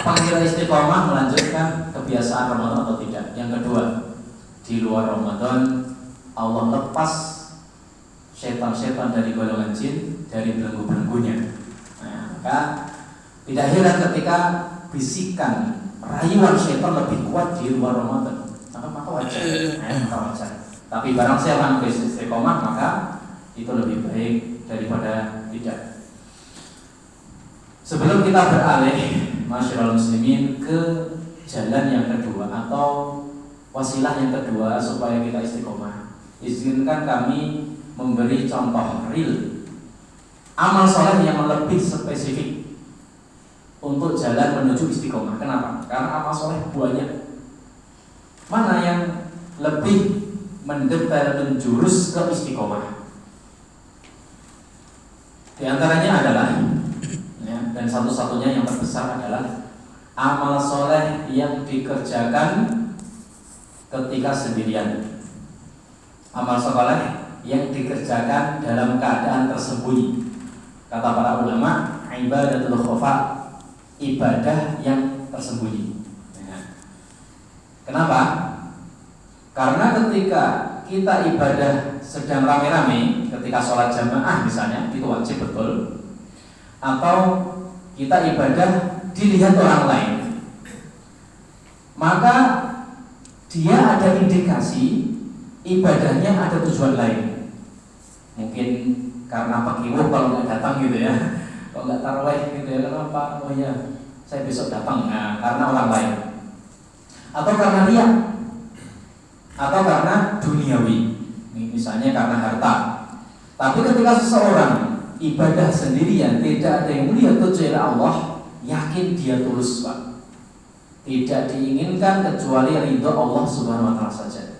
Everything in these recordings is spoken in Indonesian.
pengira istiqomah melanjutkan kebiasaan Ramadan atau tidak? Yang kedua, di luar Ramadan Allah lepas setan-setan dari golongan jin, dari belenggu-belenggunya. Nah, maka tidak heran ketika bisikan rayuan setan lebih kuat di luar Ramadan. Maka wajar. Maka wajar. Tapi barang siapa yang istiqomah, maka itu lebih baik daripada tidak. Sebelum kita beralih, masyarakat muslimin, ke jalan yang kedua atau wasilah yang kedua supaya kita istiqomah, izinkan kami memberi contoh real amal soleh yang lebih spesifik untuk jalan menuju istiqomah. Kenapa? Karena amal soleh banyak. Mana yang lebih mendetail menjurus ke istiqomah? Di antaranya adalah dan satu-satunya yang terbesar adalah amal soleh yang dikerjakan ketika sendirian. Amal soleh yang dikerjakan dalam keadaan tersembunyi. Kata para ulama, ibadatul khofa, ibadah yang tersembunyi. Kenapa? Karena ketika kita ibadah sedang rame-rame, ketika sholat jamaah misalnya, itu wajib betul. Atau kita ibadah dilihat orang lain, maka dia ada indikasi ibadahnya ada tujuan lain. Mungkin karena pekiwuh kalau nggak datang gitu ya, kalau nggak tarawih gitu ya, kenapa? Oh ya, saya besok datang. Nah, karena orang lain, atau karena riya, atau karena duniawi, misalnya karena harta. Tapi ketika seseorang ibadah sendirian, tidak ada yang melihat kecuali Allah, yakin dia tulus, Pak. Tidak diinginkan kecuali ridho Allah Subhanahu wa taala saja.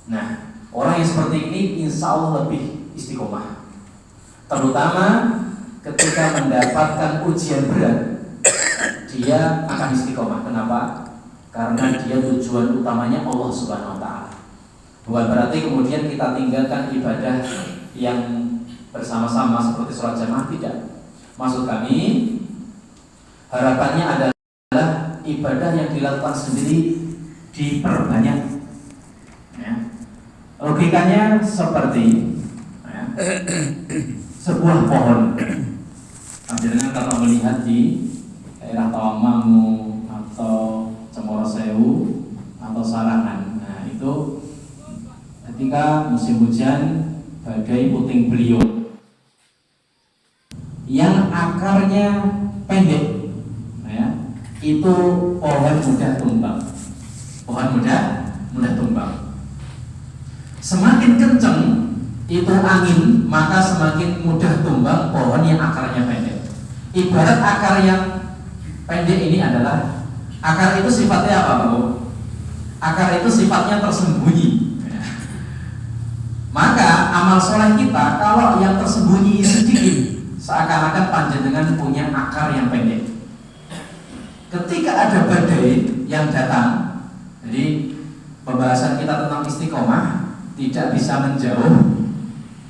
Nah, orang yang seperti ini insya Allah lebih istiqomah. Terutama ketika mendapatkan ujian berat, dia akan istiqomah. Kenapa? Karena dia tujuan utamanya Allah Subhanahu wa taala. Bukan berarti kemudian kita tinggalkan ibadah yang bersama-sama seperti sholat jamaah, tidak. Maksud kami, harapannya adalah ibadah yang dilakukan sendiri diperbanyak. Ya. Logikanya seperti sebuah pohon. Jangan kalau melihat di daerah Tawangmangu atau Cemoro Sewu atau Sarangan, nah itu ketika musim hujan, badai puting beliung yang akarnya pendek, ya, itu pohon mudah tumbang. Pohon mudah tumbang. Semakin kencang itu angin, maka semakin mudah tumbang pohon yang akarnya pendek. Ibarat akar yang pendek ini adalah, akar itu sifatnya apa, Pak Bu? Akar itu sifatnya tersembunyi. Maka amal soleh kita kalau yang tersembunyi sedikit, seakan-akan panjenengan punya akar yang pendek. Ketika ada badai yang datang, jadi pembahasan kita tentang istiqomah tidak bisa menjauh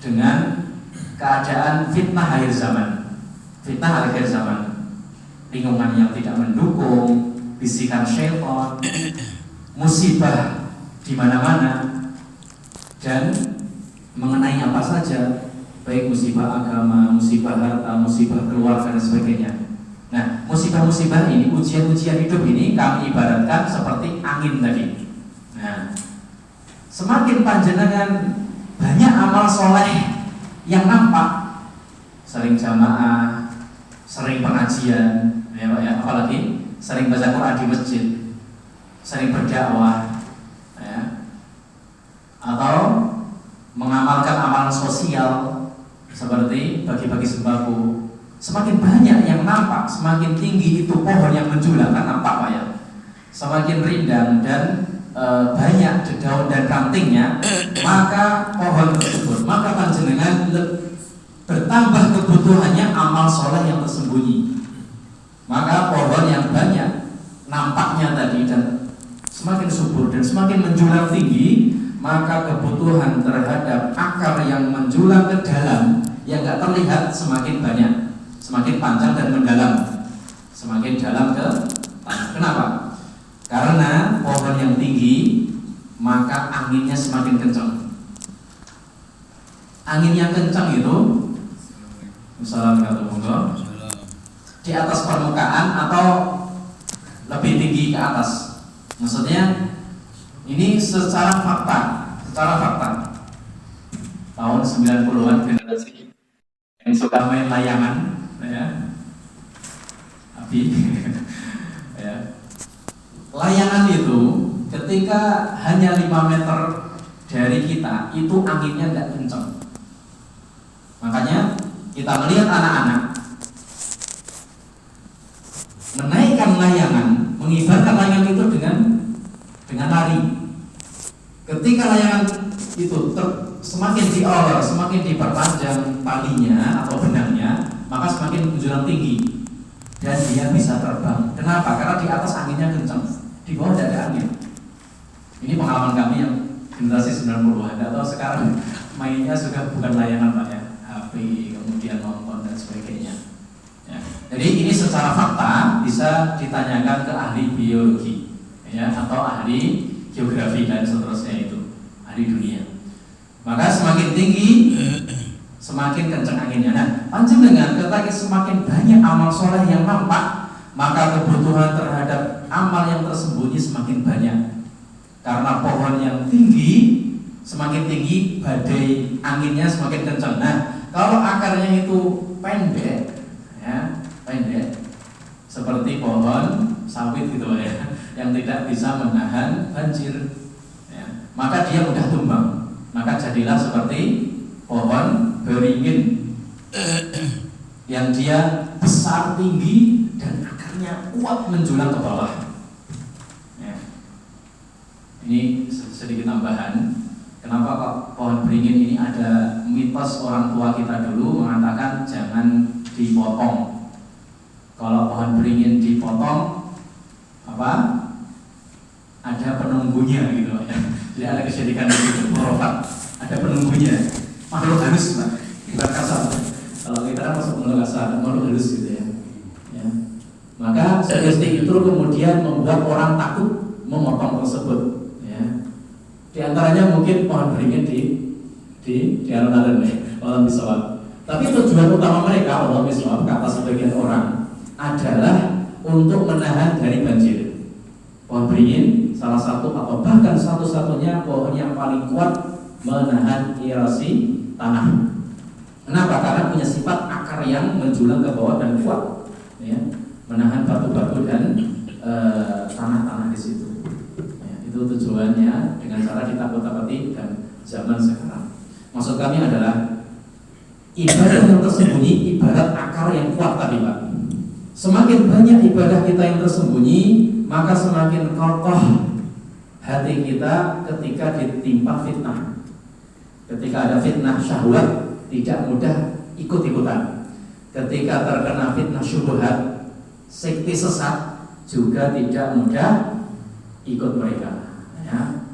dengan keadaan fitnah akhir zaman. Fitnah akhir zaman, lingkungan yang tidak mendukung, bisikan syaitan, musibah di mana-mana, dan mengenai apa saja, baik musibah agama, musibah harta, musibah keluarga dan sebagainya. Nah, musibah-musibah ini, ujian-ujian hidup ini kami ibaratkan seperti angin tadi. Nah, semakin panjenengan banyak amal soleh yang nampak, sering jamaah, sering pengajian, ya Pak ya, apalagi sering baca Quran di masjid, sering berdakwah, ya, atau mengamalkan amalan sosial seperti bagi-bagi sembako. Semakin banyak yang nampak, semakin tinggi itu pohon yang menjulang, kan nampak Pak ya. Semakin rindang dan banyak daun dan rantingnya, maka pohon tersebut, maka panjenengan bertambah kebutuhannya amal soleh yang tersembunyi. Maka pohon yang banyak nampaknya tadi dan semakin subur dan semakin menjulang tinggi, maka kebutuhan terhadap akar yang menjulang ke dalam yang tidak terlihat semakin banyak, semakin panjang dan mendalam, semakin dalam ke tanah. Kenapa? Karena pohon yang tinggi maka anginnya semakin kencang. Angin yang kencang itu Assalamualaikum, di atas permukaan atau lebih tinggi ke atas. Maksudnya ini secara fakta tahun 90-an generasi yang suka main layangan ya. Api ya. Layangan itu ketika hanya 5 meter dari kita itu anginnya tidak kencang. Makanya kita melihat anak-anak menaikkan layangan, mengibarkan layangan itu dengan lari. Ketika layangan itu semakin diolor, semakin diperpanjang talinya atau benangnya, maka semakin menjulang tinggi dan dia bisa terbang. Kenapa? Karena di atas anginnya kencang, di bawah tidak ada angin. Ini pengalaman kami yang generasi 90-an. Atau sekarang mainnya sudah bukan layangan Pak ya, HP, kemudian nonton dan sebagainya ya. Jadi ini secara fakta bisa ditanyakan ke ahli biologi ya, atau ahli geografi dan seterusnya, itu ahli dunia. Maka semakin tinggi semakin kencang anginnya. Nah, panjenengan ketika semakin banyak amal soleh yang nampak, maka kebutuhan terhadap amal yang tersembunyi semakin banyak. Karena pohon yang tinggi semakin tinggi, badai anginnya semakin kencang. Nah, kalau akarnya itu pendek ya, pendek seperti pohon sawit gitu ya, yang tidak bisa menahan banjir ya, maka dia mudah tumbang. Maka jadilah seperti pohon beringin yang dia besar tinggi dan akarnya kuat menjulang ke bawah ya. Ini sedikit tambahan. Kenapa kok pohon beringin ini ada mitos orang tua kita dulu mengatakan jangan dipotong. Kalau pohon beringin dipotong apa? Ada penunggunya gitu ya. Jadi ada kesedihan itu, merofat. Ada penunggunya. Makhluk halus Pak. Kita kasar. Kalau kita kan masuk makhluk kasar, makhluk halus gitu ya. Ya. Maka statistik itu kemudian membuat orang takut memotong tersebut. Ya. Di antaranya mungkin pohon beringin di alun-alun Allah miswab. Tapi tujuan utama mereka Allah miswab kata sebagian orang adalah untuk menahan dari banjir. Pohon beringin salah satu atau bahkan satu-satunya pohon yang paling kuat menahan erosi tanah. Kenapa? Karena punya sifat akar yang menjulang ke bawah dan kuat, ya, menahan batu-batu dan tanah-tanah di situ. Ya, itu tujuannya dengan cara ditakut-takuti dan zaman sekarang. Maksud kami adalah ibadah yang tersembunyi ibarat akar yang kuat tadi Pak. Semakin banyak ibadah kita yang tersembunyi, maka semakin kokoh hati kita ketika ditimpa fitnah. Ketika ada fitnah syahwat, tidak mudah ikut-ikutan. Ketika terkena fitnah syubhat, sekte sesat, juga tidak mudah ikut mereka. Ya.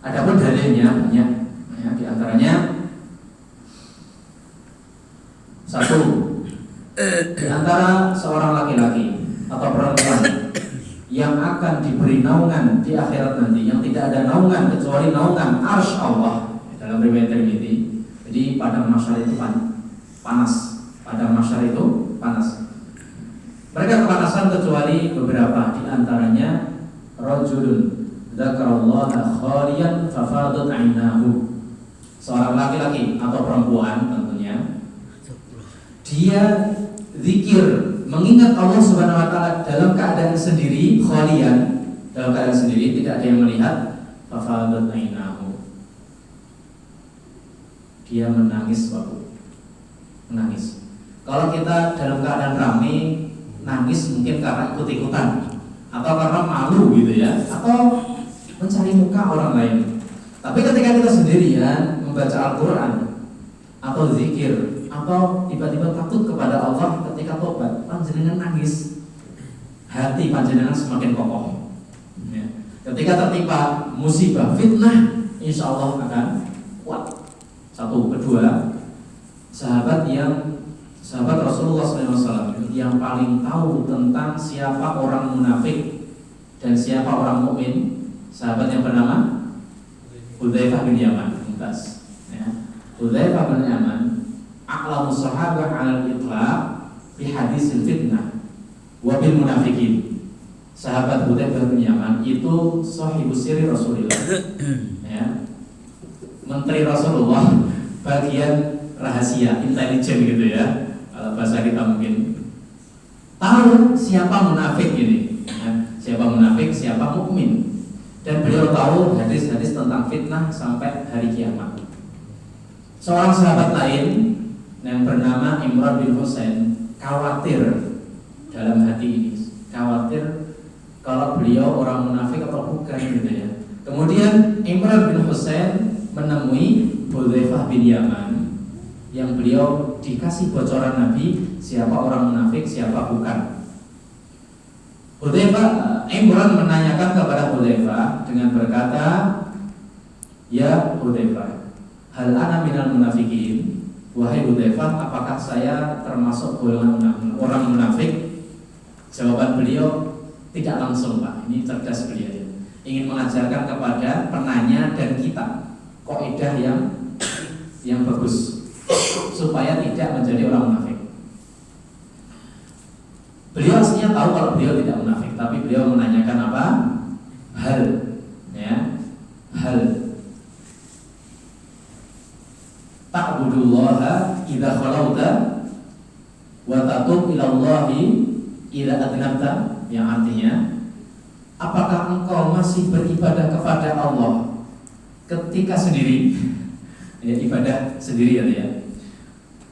Adapun dalilnya banyak. Ya, di antaranya satu, di antara seorang laki-laki atau perempuan yang akan diberi naungan di akhirat nanti, yang tidak ada naungan kecuali naungan arsy Allah dalam riwayat Tirmidzi. Jadi padang mahsyar itu panas. Padang mahsyar itu panas. Mereka kepanasan kecuali beberapa, di antaranya rajulun dzakarallaha khaliyan fafadat 'ainahu. Seorang laki-laki atau perempuan tentunya, dia zikir, mengingat Allah Subhanahu wa taala dalam keadaan sendiri, khalian, dalam keadaan sendiri, tidak ada yang melihat, fafadat 'ainahu. Dia menangis waktu menangis. Kalau kita dalam keadaan ramai nangis mungkin karena ikut-ikutan atau karena malu gitu ya, atau mencari muka orang lain. Tapi ketika kita sendirian membaca Al-Quran atau zikir atau tiba-tiba takut kepada Allah ketika tobat, panjenengan nangis, hati panjenengan semakin kokoh ya. Ketika tertimpa musibah fitnah, insya Allah akan kuat. Satu. Kedua, sahabat yang sahabat Rasulullah SAW yang paling tahu tentang siapa orang munafik dan siapa orang mukmin, sahabat yang bernama Hudzaifah bin Yaman. Mumtaz. Ya. Hudzaifah bin Yaman a'lamu sahabah 'alal itlaq fi hadisil fitnah wa bil munafikin. Sahabat Hudzaifah bin Yaman itu sahibus sirri Rasulullah. Ya. Menteri Rasulullah bagian rahasia, intelijen gitu ya. Kalau bahasa kita mungkin tahu siapa munafik ini, ya. Siapa munafik, siapa mukmin. Dan beliau tahu hadis-hadis tentang fitnah sampai hari kiamat. Seorang sahabat lain yang bernama Imran bin Husain khawatir dalam hati ini, khawatir kalau beliau orang munafik atau bukan gitu ya. Kemudian Imran bin Husain menemui Hudzaifah bin Yaman yang beliau dikasih bocoran Nabi siapa orang munafik, siapa bukan. Imran menanyakan kepada Hudzaifah dengan berkata, "Ya Hudzaifah, hal ana minal munafikin?" Wahai Hudzaifah, apakah saya termasuk golongan orang munafik? Jawaban beliau tidak langsung, Pak. Ini cerdas beliau ya. Ingin mengajarkan kepada penanya dan kita kaidah yang bagus supaya tidak menjadi orang munafik. Beliau aslinya tahu kalau beliau tidak munafik, tapi beliau menanyakan apa? Hal, ya, hal. Ta'budullaha idza khalauta wa tatub ila Allahi idza adnabta, yang artinya apakah engkau masih beribadah kepada Allah ketika sendiri? Ya, ibadah sendiri ya.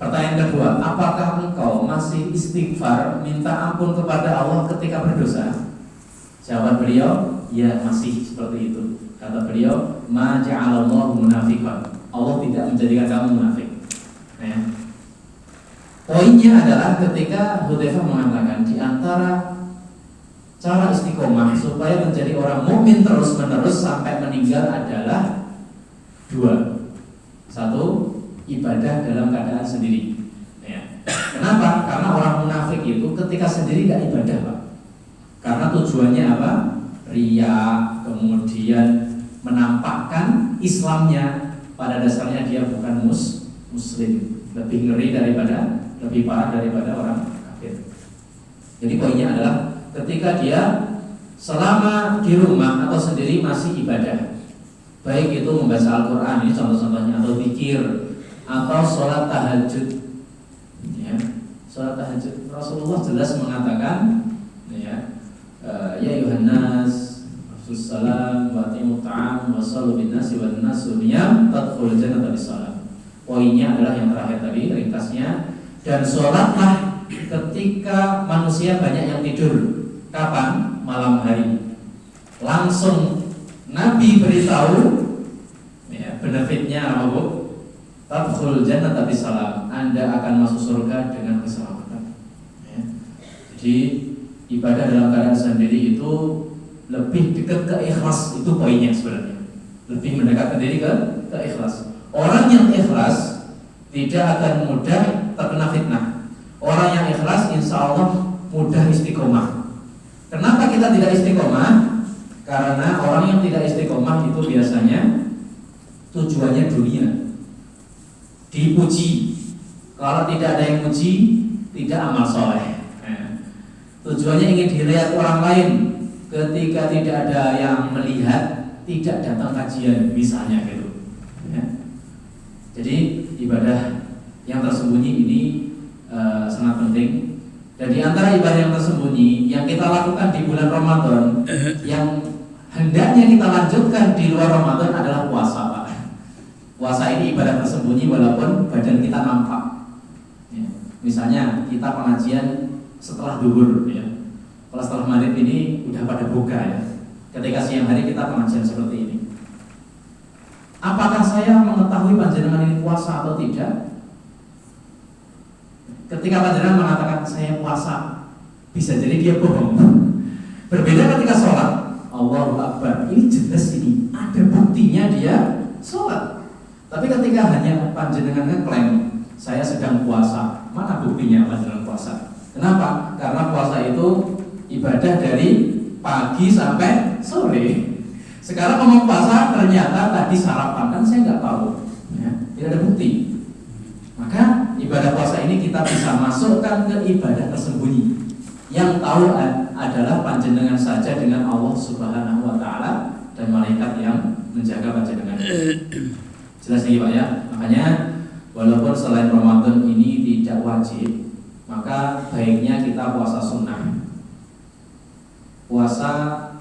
Pertanyaan kedua, apakah engkau masih istighfar, minta ampun kepada Allah ketika berdosa? Jawab beliau, ya masih seperti itu. Kata beliau, ma ja'alallahu munafiqan. Allah tidak menjadikan kamu munafik. Ya. Poinnya adalah ketika Hudzaifah mengatakan di antara cara istiqomah supaya menjadi orang mukmin terus-menerus sampai meninggal adalah dua. Satu, ibadah dalam keadaan sendiri. Ya. Kenapa? Karena orang munafik itu ketika sendiri gak ibadah, Pak. Karena tujuannya apa? Riya, kemudian menampakkan Islamnya. Pada dasarnya dia bukan muslim. Lebih ngeri daripada, lebih parah daripada orang kafir. Jadi poinnya adalah ketika dia selama di rumah atau sendiri masih ibadah, baik itu membaca Al-Quran, ini contoh-contohnya, atau zikir, atau sholat tahajud, ya, sholat tahajud. Rasulullah jelas mengatakan, ya Yohanes, Salam wa timu ta'am wa salu bin nasi wa nasu niyam tadkhul jannata bisalam. Poinnya adalah yang terakhir tadi, ringkasnya. Dan sholatlah ketika manusia banyak yang tidur. Kapan? Malam hari. Langsung Nabi beritahu, ya, benefitnya apa, Bu? Tadkhul jannata bisalam. Anda akan masuk surga dengan keselamatan. Ya. Jadi ibadah dalam keadaan sendiri itu lebih dekat ke ikhlas, itu poinnya sebenarnya. Lebih mendekatkan diri ke ikhlas. Orang yang ikhlas tidak akan mudah terkena fitnah. Orang yang ikhlas insya Allah mudah istiqomah. Kenapa kita tidak istiqomah? Karena orang yang tidak istiqomah itu biasanya tujuannya dunia, dipuji. Kalau tidak ada yang muji, tidak amal soleh. Tujuannya ingin dilihat orang lain. Ketika tidak ada yang melihat, tidak datang kajian, misalnya gitu. Ya. Jadi ibadah yang tersembunyi ini sangat penting. Dan di antara ibadah yang tersembunyi yang kita lakukan di bulan Ramadan, yang hendaknya kita lanjutkan di luar Ramadan adalah puasa, Pak. Puasa ini ibadah tersembunyi walaupun badan kita nampak. Ya. Misalnya kita pengajian setelah duhur, ya. Kalau setelah maghrib ini udah pada buka, ya. Ketika siang hari kita pengajian seperti ini. Apakah saya mengetahui panjenengan ini puasa atau tidak? Ketika panjenengan mengatakan saya puasa, bisa jadi dia bohong. Berbeda ketika sholat. Allahu Akbar, ini jelas ini ada buktinya dia sholat. Tapi ketika hanya panjenengan ngeklaim saya sedang puasa, Mana buktinya panjenengan puasa? Kenapa? Karena puasa itu ibadah dari pagi sampai sore. Sekarang ngomong puasa ternyata tadi sarapan, kan saya nggak tahu, ya, tidak ada bukti. Maka ibadah puasa ini kita bisa masukkan ke ibadah tersembunyi. Yang tahu adalah panjenengan saja dengan Allah Subhanahu wa Ta'ala dan malaikat yang menjaga panjenengan. Jelas nih Pak ya. Makanya walaupun selain Ramadan ini tidak wajib, maka baiknya kita puasa sunnah. Puasa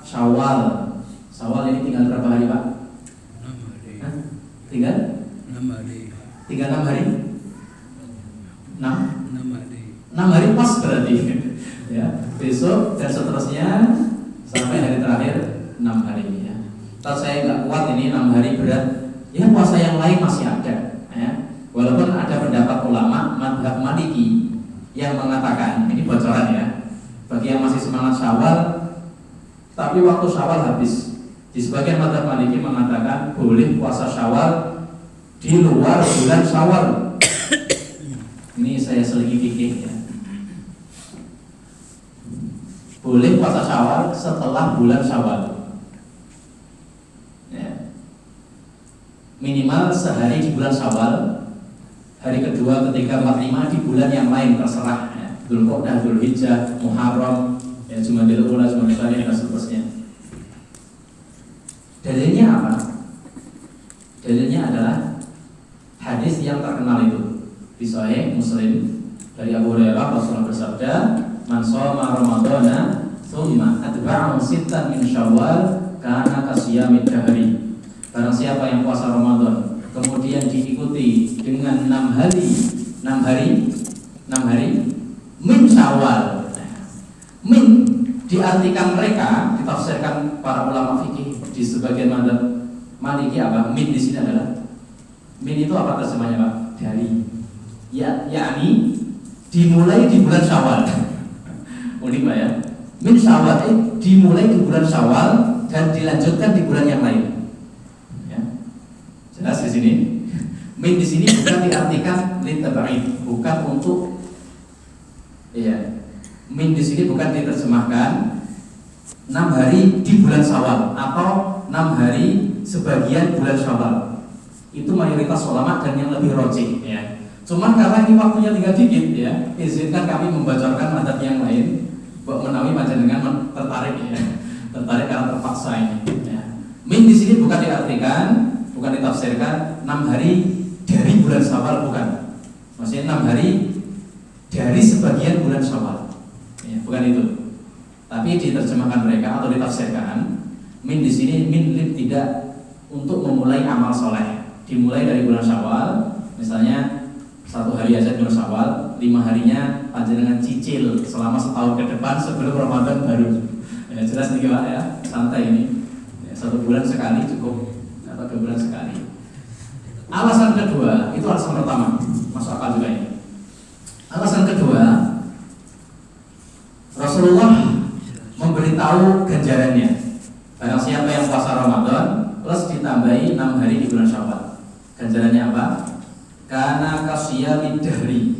Syawal. Syawal ini tinggal berapa hari Pak? 6 hari. Hah? Tinggal 6 hari. tinggal 6 hari? 6? 6 hari. 6 hari pas berarti. Ya, besok dan seterusnya sampai hari terakhir 6 hari ya. Kalau saya nggak kuat ini 6 hari berat, ya puasa yang lain masih ada. Ya. Walaupun ada pendapat ulama mazhab Maliki yang mengatakan ini bocoran ya, bagi yang masih semangat Syawal, tapi waktu Syawal habis. Di sebagian mazhab Maliki mengatakan boleh puasa Syawal di luar bulan Syawal. Ini saya selidiki ya. Boleh puasa Syawal setelah bulan Syawal. Ya. Minimal sehari di bulan Syawal, hari kedua, ketiga, empat, lima di bulan yang lain terserah. Ya. Dzulqa'dah, Dzulhijjah, Muharram, ya, Jumadil Ula, Jumadil Tsani dan seterusnya. Dalilnya apa? Dalilnya adalah hadis yang terkenal itu di Sahih Muslim dari Abu Hurairah, Rasulullah bersabda, "Man shoma Ramadhana tsumma atba'ahu sittan min Syawal kana kasiyamid dahri." Barang siapa yang puasa Ramadan kemudian diikuti dengan 6 hari min Syawal. Min diartikan mereka, ditafsirkan para ulama fikih di sebagian mazhab Maliki apa? Min di sini adalah min itu apa terjemahnya Pak? Dari. Ya, yakni dimulai di bulan Syawal. Unik Pak ya. Min Syawal dimulai di bulan Syawal dan dilanjutkan di bulan yang lain. Ya. Jelas di sini. Min di sini bukan diartikan litabaid, bukan untuk iya. Min di sini bukan diterjemahkan 6 hari di bulan Syawal atau 6 hari sebagian bulan Syawal. Itu mayoritas ulama dan yang lebih rojih ya. Cuman karena ini waktunya tinggal dikit ya, izinkan kami membacakan mazhab yang lain. Mbok menawi panjenengan tertarik ya. Tertarik karena terpaksa ini ya. Min di sini bukan diartikan, bukan ditafsirkan 6 hari dari bulan Syawal, bukan. Maksudnya 6 hari dari sebagian bulan Syawal. Ya, bukan itu. Tapi diterjemahkan mereka atau ditafsirkan min di sini min tidak untuk memulai amal soleh. Dimulai dari bulan Syawal, misalnya 1 hari aja bulan Syawal, 5 harinya panjenengan cicil selama setahun ke depan sebelum Ramadan baru. Ya, jelas nih Pak ya, santai ini. Ya, 1 bulan sekali cukup atau 2 bulan sekali. Alasan kedua, itu alasan pertama, masuk akal juga ini. Alasan kedua, Rasulullah memberitahu ganjarannya. Barang siapa yang puasa Ramadan plus ditambahi 6 hari di bulan Syawal, ganjarannya apa? Karena kasiyamid dahri,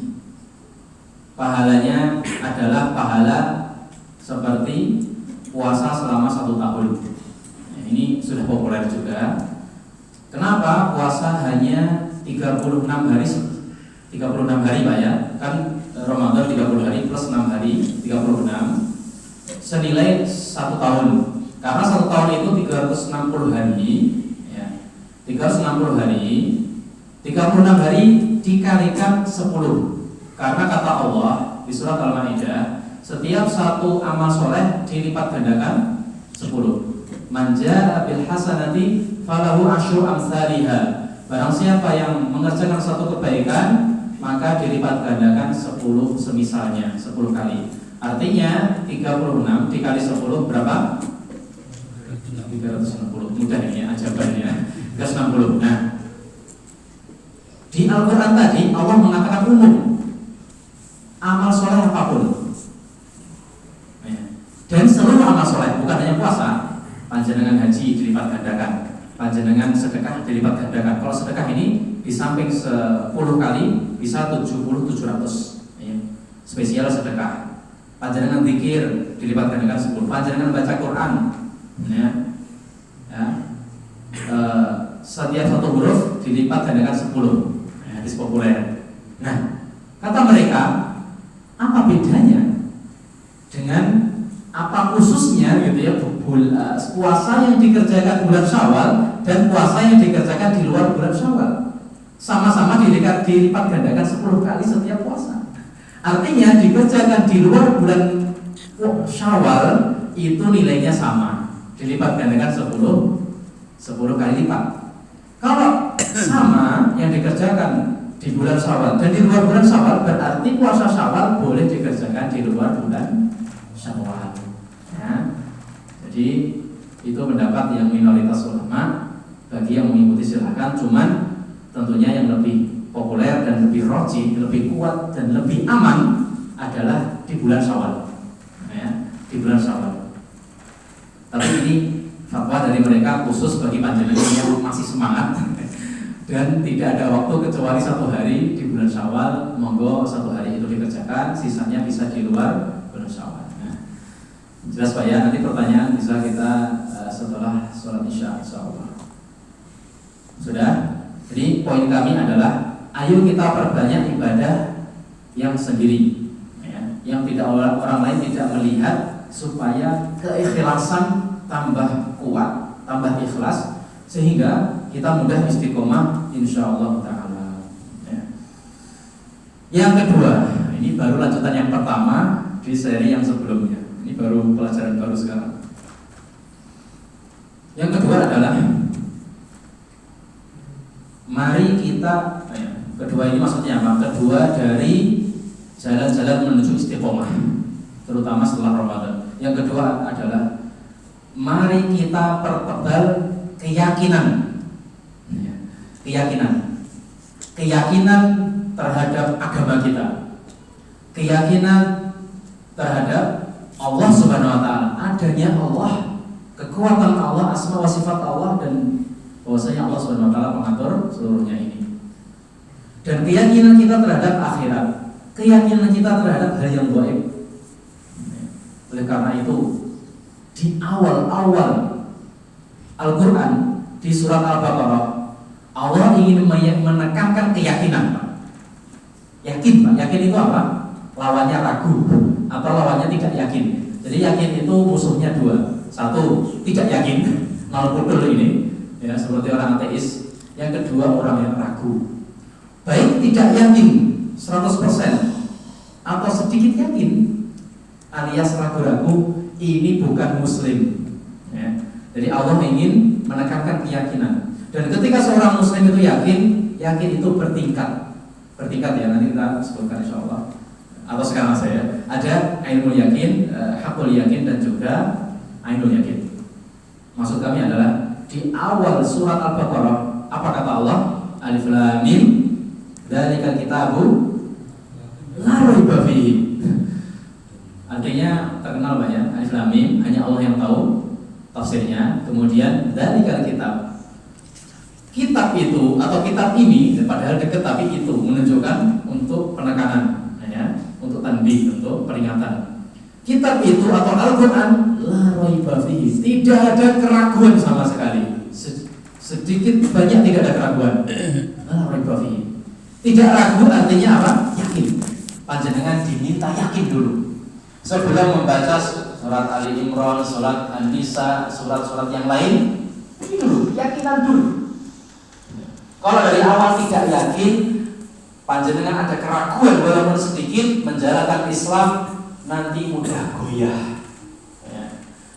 pahalanya adalah pahala seperti puasa selama 1 tahun. Nah, ini sudah populer juga. Kenapa puasa hanya 36 hari 36 hari Pak ya? Kan Ramadan 30 hari plus 6 hari 36 senilai 1 tahun. Karena 1 tahun itu 360 hari ya. 360 hari 36 hari dikalikan 10. Karena kata Allah di surat Al-Maidah, setiap satu amal soleh dilipat gandakan 10. Manja bil hasanati falahu asyru amsalihha. Barang siapa yang mengerjakan satu kebaikan maka dilipat gandakan 10 semisalnya, 10 kali. Artinya 36 dikali 10 berapa? 360. Mudah ini ajabannya. 360. Nah, di Al-Quran tadi Allah mengatakan umum, amal soleh apapun, dan seluruh amal soleh, bukan hanya puasa. Panjenengan haji dilipat gandakan, panjenengan sedekah dilipat gandakan. Kalau sedekah ini di samping 10 kali bisa 70 700. spesial sedekah. Panjenengan zikir dilipat gandakan 10. Panjenengan baca Quran, ya, ya. Setiap satu huruf dilipat gandakan 10. Hadis populer. Nah, kata mereka, apa bedanya dengan apa khususnya gitu ya puasa yang dikerjakan bulan Syawal dan puasa yang dikerjakan di luar bulan Syawal? Sama-sama dilipat gandakan 10 kali setiap puasa. Artinya dikerjakan di luar bulan Syawal itu nilainya sama, dilipat gandakan 10 kali lipat. Kalau sama yang dikerjakan di bulan Syawal dan di luar bulan Syawal, berarti puasa Syawal boleh dikerjakan di luar bulan Syawal. Ya. Jadi itu pendapat yang minoritas ulama. Bagi yang mengikuti silakan, cuman tentunya yang lebih populer dan lebih rajih, lebih kuat dan lebih aman adalah di bulan Syawal. Ya, di bulan Syawal. Tapi ini fatwa dari mereka khusus bagi panjenengan yang masih semangat dan tidak ada waktu kecuali 1 hari di bulan Syawal. Monggo 1 hari itu dikerjakan, sisanya bisa di luar bulan Syawal. Nah, jelas Pak ya, nanti pertanyaan bisa kita setelah sholat isya insyaallah. Sudah? Jadi poin kami adalah ayo kita perbanyak ibadah yang sendiri, ya, yang tidak orang lain tidak melihat, supaya keikhlasan tambah kuat, tambah ikhlas, sehingga kita mudah istiqomah insyaallah ta'ala. Ya. Yang kedua, ini baru lanjutan yang pertama di seri yang sebelumnya. Ini baru pelajaran baru sekarang. Yang kedua adalah mari kita, kedua ini maksudnya apa? Kedua dari jalan-jalan menuju istiqomah, terutama setelah Ramadan. Yang kedua adalah mari kita pertebal keyakinan, keyakinan terhadap agama kita, keyakinan terhadap Allah Subhanahu Wa Taala, adanya Allah, kekuatan Allah, asma wa sifat Allah, dan bahwasanya Allah Subhanahu Wa Taala mengatur seluruhnya ini. Dan keyakinan kita terhadap akhirat, keyakinan kita terhadap hal yang gaib. Oleh karena itu, di awal-awal Al-Quran di surat Al-Baqarah, Allah ingin menekankan keyakinan, Pak. Yakin, Pak. Yakin itu apa? Lawannya ragu atau lawannya tidak yakin. Jadi yakin itu musuhnya 2. 1, tidak yakin, nol pudul ini, ya, seperti orang ateis. Yang kedua, orang yang ragu. Baik tidak yakin 100% atau sedikit yakin alias ragu-ragu, ini bukan muslim, ya. Jadi Allah ingin menekankan keyakinan. Dan ketika seorang muslim itu yakin itu bertingkat ya, nanti kita sebutkan insyaallah. Atau sekarang saya ada ainul yakin, hakul yakin, dan juga ainul yakin. Maksud kami adalah di awal surat Al-Baqarah, apa kata Allah? Alif Lam Mim, dzalikal kitabu la raiba fihi. Artinya terkenal banyak, Alif Lam Mim, hanya Allah yang tahu tafsirnya. Kemudian dzalikal kitab, kitab itu atau kitab ini, padahal dekat tapi itu menunjukkan untuk penekanan, ya, untuk tanbih, untuk peringatan. Kitab itu atau Al-Quran la raiba fihi, tidak ada keraguan sama sekali. Sedikit banyak tidak ada keraguan. La raiba fihi, tidak ragu artinya apa? Yakin. Panjenengan diminta yakin dulu sebelum membaca surat Ali Imran, surat An-Nisa, surat-surat yang lain. Ini dulu, yakinan dulu. Kalau dari awal tidak yakin, panjenengan ada keraguan walaupun sedikit, menjalankan Islam nanti mudah goyah. Ya.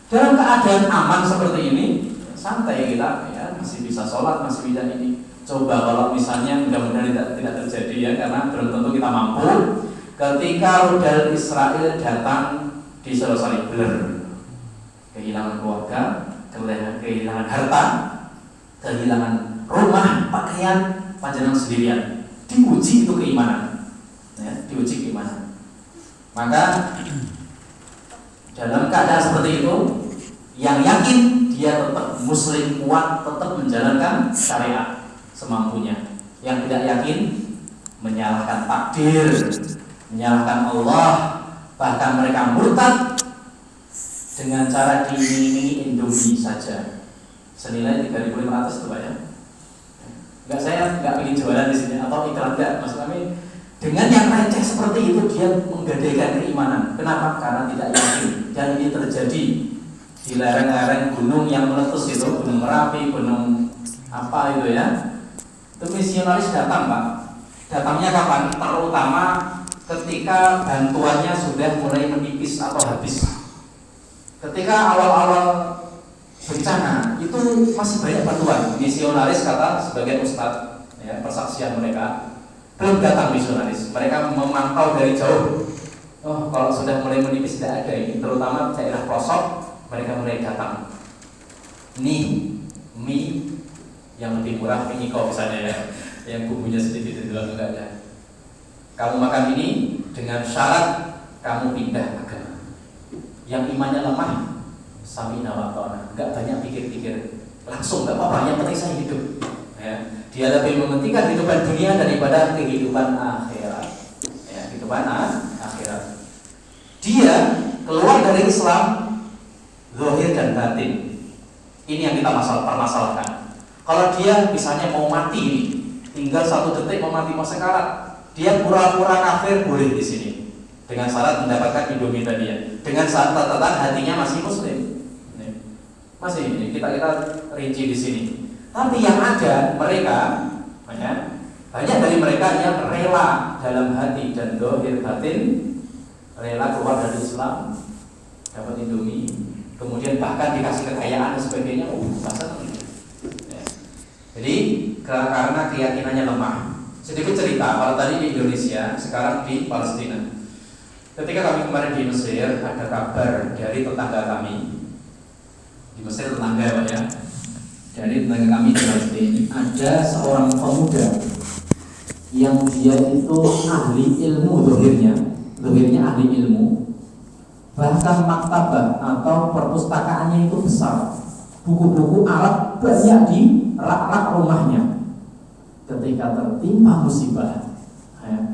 Dalam keadaan aman seperti ini, santai kita, ya, masih bisa sholat, masih bisa ini. Coba kalau misalnya mudah-mudahan tidak terjadi, ya, karena belum tentu kita mampu. Ketika rudal Israel datang di Yerusalem, kehilangan keluarga, kehilangan harta, kehilangan rumah, pakaian, panjenengan sendirian, diuji itu keimanan, ya, diuji keimanan. Maka dalam keadaan seperti itu, yang yakin dia tetap muslim kuat, tetap menjalankan syariat semampunya. Yang tidak yakin menyalahkan takdir, menyalahkan Allah, bahkan mereka murtad dengan cara diiming-imingi Indomie saja senilai 3.500 itu Pak ya. Enggak, saya enggak ingin jualan di sini atau iklan enggak, maksud kami dengan yang receh seperti itu dia menggadaikan keimanan. Kenapa? Karena tidak yakin. Dan ini terjadi di lereng-lereng gunung yang meletus itu, Gunung Merapi, gunung apa itu ya. Itu misionaris datang Pak. Datangnya kapan? Terutama ketika bantuannya sudah mulai menipis atau habis. Ketika awal-awal bencana itu masih banyak bantuan. Misionaris kata sebagian ustadz, ya, persaksian mereka belum datang misionaris. Mereka memantau dari jauh. Oh, kalau sudah mulai menipis tidak ada ini, terutama daerah pelosok, mereka mulai datang. Mie yang lebih murah, mie Niko misalnya ya, yang bumbunya sedikit itu enggak ada. Kamu makan ini dengan syarat kamu pindah agama. Yang imannya lemah, sami nawatona, enggak banyak pikir-pikir, langsung enggak apa-apa, yang penting saya hidup. Ya. Dia lebih mementingkan kehidupan dunia daripada kehidupan akhirat. Ya, kehidupan akhirat. Dia keluar dari Islam, zahir dan batin. Ini yang kita permasalahkan. Kalau dia misalnya mau mati, tinggal 1 detik mau mati mau sekarat, dia pura-pura kafir boleh di sini. Dengan syarat mendapatkan Indomie tadi ya. Dengan catatan hatinya masih muslim. Masih ini kita rinci di sini. Tapi yang ada mereka banyak dari mereka yang rela dalam hati dan zahir batin rela keluar dari Islam, dapat Indomie, kemudian bahkan dikasih kekayaan dan sebagainya. Jadi karena keyakinannya lemah. Sedikit cerita, kalau tadi di Indonesia, sekarang di Palestina. Ketika kami kemarin di Mesir, ada kabar dari tetangga kami di Mesir, tetangga Pak ya. Dari tetangga kami di Palestina, ada seorang pemuda yang dia itu ahli ilmu, zahirnya ahli ilmu. Bahkan maktabah atau perpustakaannya itu besar. Buku-buku Arab banyak di rak-rak rumahnya. Ketika tertimpa musibah,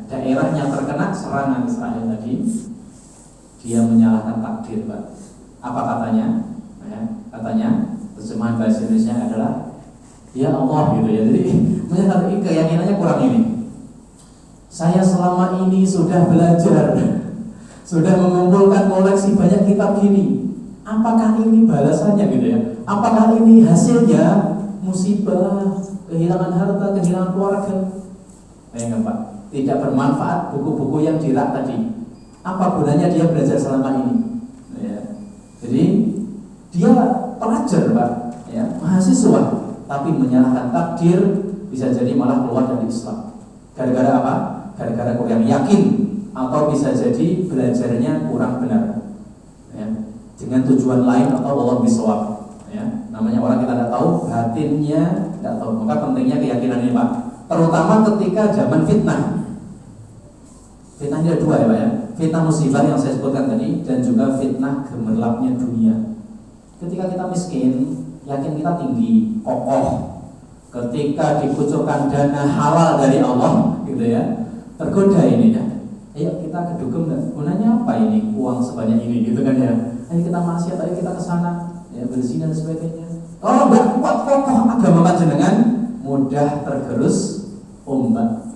daerahnya terkena serangan Israel tadi, dia menyalahkan takdir Pak. Apa katanya? Katanya terjemahan bahasa Indonesia adalah ya Allah gitu ya. Jadi menyatakan keyakinannya kurang ini. Saya selama ini sudah belajar, sudah mengumpulkan koleksi banyak kitab gini. Apakah ini balasannya gitu ya? Apakah ini hasilnya musibah, kehilangan harta, kehilangan keluarga? Bayangkan Pak, tidak bermanfaat buku-buku yang dirak tadi. Apa gunanya dia belajar selama ini? Ya. Jadi dia pelajar Pak, ya, mahasiswa, tapi menyalahkan takdir, bisa jadi malah keluar dari Islam. Gara-gara apa? Gara-gara kurang yakin, atau bisa jadi belajarnya kurang benar. Ya. Dengan tujuan lain atau Allah bisawab. Ya. Namanya orang kita tidak tahu, batinnya tidak tahu. Maka pentingnya keyakinan ini Pak. Terutama ketika zaman fitnah. Fitnahnya ada 2 ya Pak ya. Fitnah musibah yang saya sebutkan tadi, dan juga fitnah gemerlapnya dunia. Ketika kita miskin, yakin kita tinggi, kokoh. Ketika dikucurkan dana halal dari Allah, gitu ya, tergoda ini ya. Ayo kita kedugem, gunanya apa ini uang sebanyak ini, gitu kan ya. Ayo kita maksiat, ayo kita kesana, ya, berzina dan sebagainya. Kalau nggak kuat kokoh agama panjenengan, mudah tergerus ombak.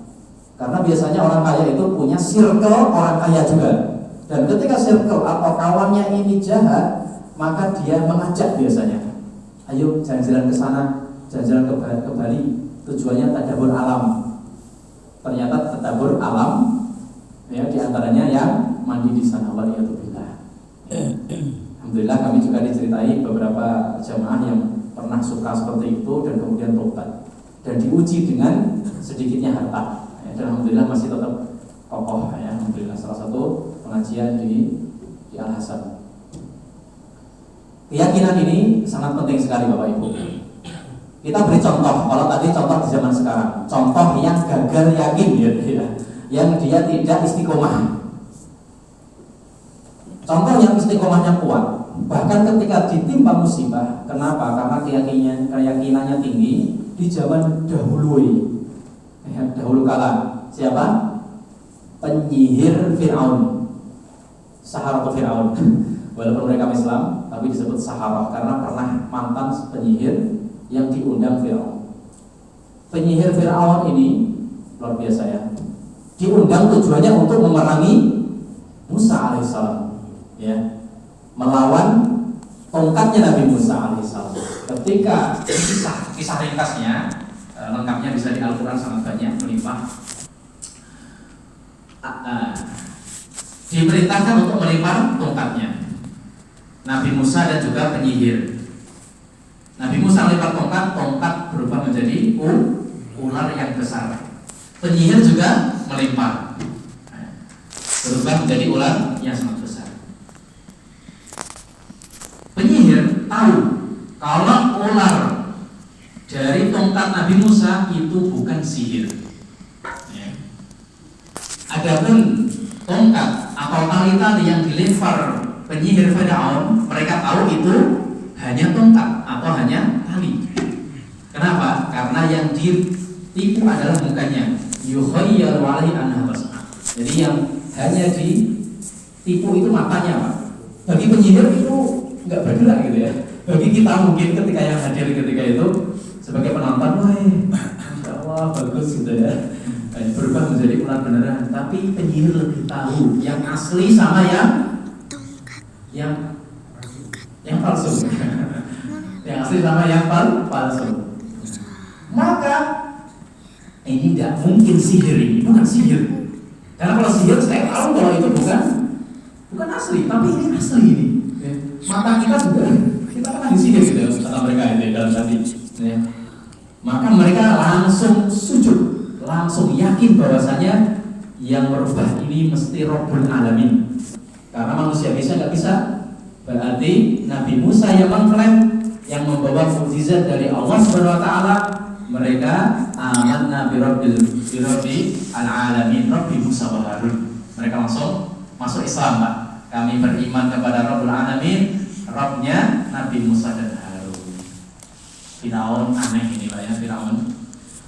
Karena biasanya orang kaya itu punya circle orang kaya juga. Dan ketika circle atau kawannya ini jahat, maka dia mengajak biasanya, ayo jalan-jalan ke sana, jalan-jalan ke Bali, tujuannya tadabbur alam. Ternyata tadabbur alam, ya, diantaranya yang mandi di sana, waliyatubillah. Alhamdulillah kami juga diceritai beberapa jamaah yang pernah suka seperti itu dan kemudian tobat dan diuji dengan sedikitnya harta. Ya, dan alhamdulillah masih tetap kokoh. Ya, alhamdulillah salah satu pengajian di Al-Hasan. Keyakinan ini sangat penting sekali Bapak Ibu. Kita beri contoh, kalau tadi contoh di zaman sekarang, contoh yang gagal yakin ya, yang dia tidak istiqomah. Contoh yang istiqomahnya kuat, bahkan ketika ditimpa musibah, kenapa? Karena keyakinannya tinggi di zaman dahulu kala. Siapa? penyihir Fir'aun, Saharah Fir'aun. Walaupun mereka Islam, tapi disebut Saharah karena pernah mantan penyihir yang diundang Fir'aun. Penyihir Fir'aun ini luar biasa ya. Diundang tujuannya untuk memerangi Musa alaihissalam, ya, melawan tongkatnya Nabi Musa alaihissalam. Ketika kisah ringkasnya, lengkapnya bisa di Al-Quran, sangat banyak, melimpah. Diperintahkan untuk melempar tongkatnya Nabi Musa dan juga penyihir. Nabi Musa melempar tongkat berubah menjadi ular yang besar. Penyihir juga melempar, berubah menjadi ular yang sangat besar. Penyihir tahu kalau ular dari tongkat Nabi Musa itu bukan sihir. Adapun tongkat atau tali-tali yang dilempar penyihir Fir'aun, mereka tahu itu hanya tongkat atau hanya tali. Kenapa? Karena yang ditipu adalah mukanya. Yukhayyalu alaihi annaha tas'a. Jadi yang hanya ditipu itu matanya, Pak. Bagi penyihir itu nggak bergerak gitu ya. Bagi kita mungkin ketika yang hadir ketika itu sebagai penonton, wah, Masya Allah bagus gitu ya, berubah menjadi ular beneran. Tapi penyihir lebih tahu yang asli sama yang palsu. Yang asli sama yang palsu. Maka ini tidak mungkin sihir, ini bukan sihir. Karena kalau sihir saya tahu kalau itu bukan asli, tapi ini asli ini. Mata kita juga, kita kan disihir gitu kata mereka itu dalam hati. Maka mereka langsung sujud, langsung yakin bahwasanya yang merubah ini mesti Rabbul Alamin. Karena manusia bisa nggak bisa, berarti Nabi Musa yang mengklaim yang membawa mukjizat dari Allah Subhanahu wa taala, mereka amanna bi rabbil alamin, Rabbi Musa wa Harun. Mereka langsung masuk Islam, Pak. Kami beriman kepada Rabbul Alamin, Rabbnya Nabi Musa dan Harun. Fir'aun aneh ini, Pak ya, Fir'aun.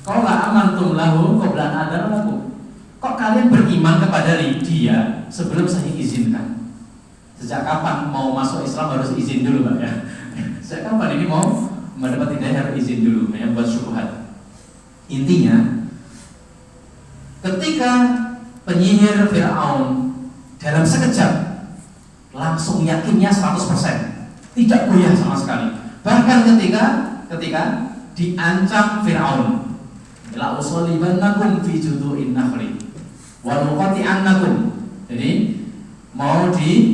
Qala amantum lahu qabla an adzana lakum. Kok kalian beriman kepada dia sebelum saya izinkan? Sejak kapan mau masuk Islam harus izin dulu, Pak ya? Sejak kapan ini mau mendapat hidayah harus izin dulu, ya, buat syubhat. Intinya, ketika penyihir Fir'aun dalam sekejap langsung yakinnya 100%, tidak goyah sama sekali. Bahkan ketika diancam Fir'aun, la usallibannakum fi judu'in nakhli wa nuqati'annakum. Jadi mau dibunuh,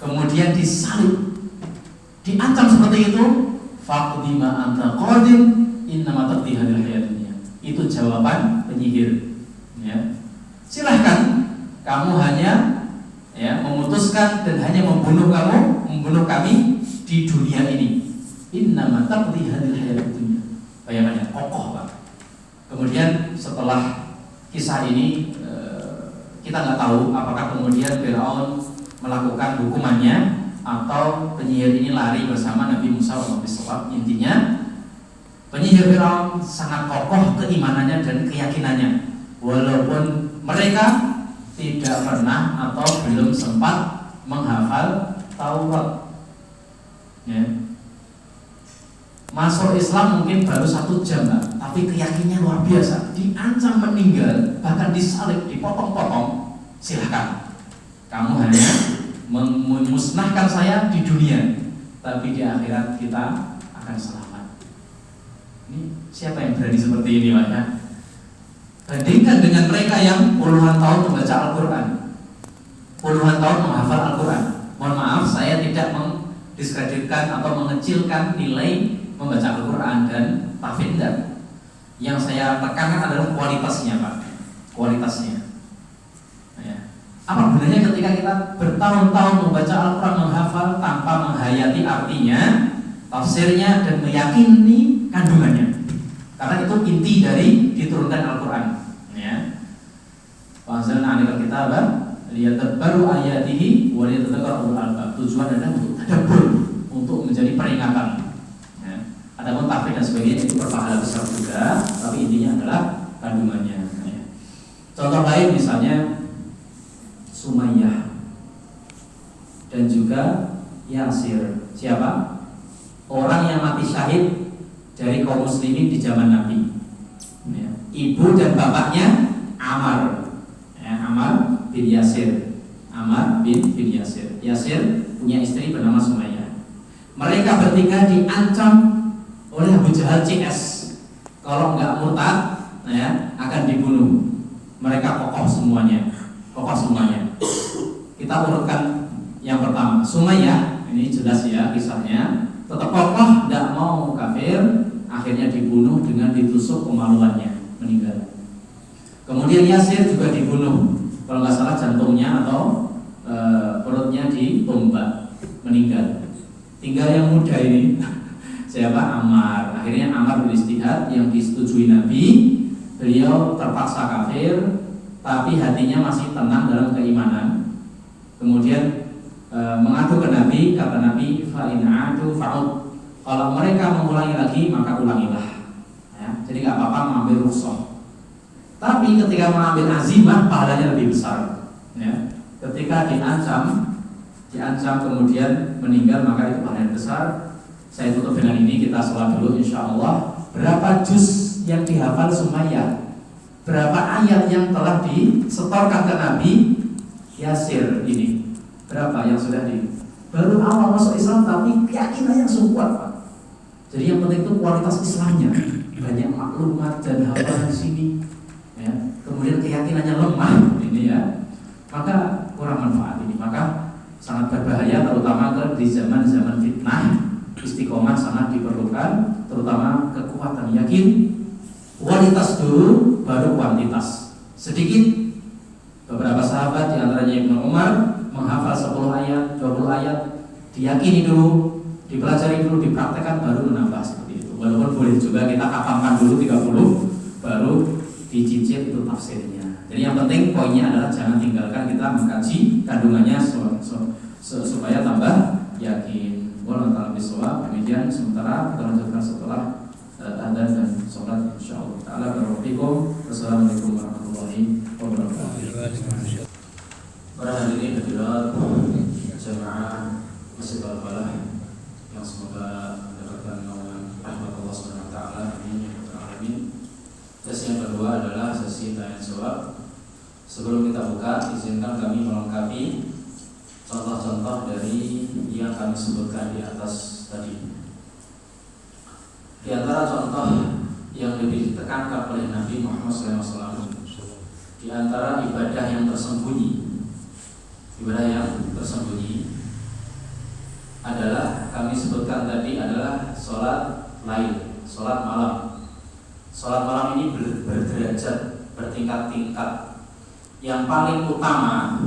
kemudian disalib, diancam seperti itu. Faqdi ma anta qadim innama taqdi hadhihi hayatnya. Itu jawaban penyihir, ya. Silahkan kamu hanya, ya, memutuskan dan hanya membunuh kami di dunia ini. Innama taqdi hadhihi hayatnya. Bayangannya kokoh, Pak. Kemudian setelah kisah ini kita nggak tahu apakah kemudian Fir'aun melakukan hukumannya atau penyihir ini lari bersama Nabi Musa alaihissalam. Intinya penyihir Fir'aun sangat kokoh keimanannya dan keyakinannya, walaupun mereka tidak pernah atau belum sempat menghafal Taurat, ya. Masuk Islam mungkin baru 1 jam, Pak, tapi keyakinannya luar biasa. Diancam meninggal, bahkan disalib, dipotong-potong. Silahkan, kamu hanya memusnahkan saya di dunia, tapi di akhirat kita akan selamat. Ini siapa yang berani seperti ini, Pak ya? Bandingkan dengan mereka yang puluhan tahun membaca Al-Quran, puluhan tahun menghafal Al-Quran. Mohon maaf, saya tidak mendiskreditkan atau mengecilkan nilai membaca Al-Quran dan tahfidz. Yang saya tekankan adalah kualitasnya, Pak. Kualitasnya. Ya. Apa gunanya ketika kita bertahun-tahun membaca Al-Quran, menghafal tanpa menghayati artinya, tafsirnya, dan meyakini kandungannya? Karena itu inti dari diturunkan Al-Quran, ya. Wa anzalna 'alaikal kitaba liyadabbaru ayatihi wa liyatadhakkara ulul albab. Tujuan adalah untuk tadabbur, untuk menjadi peringatan. Adapun tahfidz dan sebagainya itu berpahala besar juga, tapi intinya adalah kandungannya. Contoh lain misalnya Sumayyah dan juga Yasir. Siapa? Orang yang mati syahid dari kaum muslimin di zaman Nabi. Ya. Ibu dan bapaknya Ammar, Ammar bin Yasir. Ammar bin Yasir. Yasir punya istri bernama Sumayyah. Mereka bertiga diancam oleh Abu Jahal CS. Kalau nggak murtad, ya, akan dibunuh. Mereka kokoh semuanya. Kita urutkan yang pertama, Sumayyah. Ini jelas ya kisahnya. Tetap kokoh, nggak mau kafir. Akhirnya dibunuh dengan ditusuk kemaluannya, meninggal. Kemudian Yasir juga dibunuh. Kalau nggak salah jantungnya atau perutnya ditombak, meninggal. Tinggal yang muda ini siapa? Ammar. Akhirnya Ammar beristihad yang disetujui Nabi. Beliau terpaksa kafir, tapi hatinya masih tenang dalam keimanan. Kemudian mengadu ke Nabi, kata Nabi, fa in adu fa'ud. Kalau mereka mengulangi lagi maka ulangilah. Ya, jadi nggak apa-apa mengambil rukhsah. Tapi ketika mengambil azimah pahalanya lebih besar. Ya, ketika diancam kemudian meninggal maka itu pahalanya besar. Saya tutup dengan ini, kita sholat dulu insya Allah. Berapa juz yang dihafal Sumayyah? Berapa ayat yang telah disetorkan ke Nabi Yasir ini? Berapa yang sudah baru awal masuk Islam tapi keyakinan yang kuat, Pak. Jadi yang penting itu kualitas Islamnya, banyak maklumat dan hafalan di sini, ya. Kemudian keyakinannya lemah, ini ya, maka kurang manfaat ini, maka sangat berbahaya, terutama di zaman fitnah. Istiqomah sangat diperlukan, terutama kekuatan yakin. Kualitas dulu, baru kuantitas. Sedikit. Beberapa sahabat diantaranya Ibnu Umar menghafal 10 ayat, 20 ayat, diyakini dulu, dipelajari dulu, dipraktekkan, baru menambah seperti itu. Walaupun boleh juga kita kapamkan dulu 30, baru dicicil itu tafsirnya. Jadi yang penting poinnya adalah jangan tinggalkan kita mengkaji kandungannya supaya tambah yakin. Wallahu ta'ala bishawab. Demikian sementara kita lanjutkan setelah adzan dan sholat insyaallah taala. Wassalamualaikum warahmatullahi wabarakatuh. Para hadirin hadirat jamaah Masjid Al-Falah yang semoga mendapatkan naungan rahmat Allah Subhanahu wa taala. Amin ya rabbal alamin. Sesi yang kedua adalah sesi tanya jawab. Sebelum kita buka, izinkan kami melengkapi contoh-contoh dari yang kami sebutkan di atas tadi. Di antara contoh yang lebih ditekankan oleh Nabi Muhammad SAW, di antara ibadah yang tersembunyi, adalah kami sebutkan tadi adalah sholat lail, sholat malam. Sholat malam ini berderajat, bertingkat-tingkat. Yang paling utama,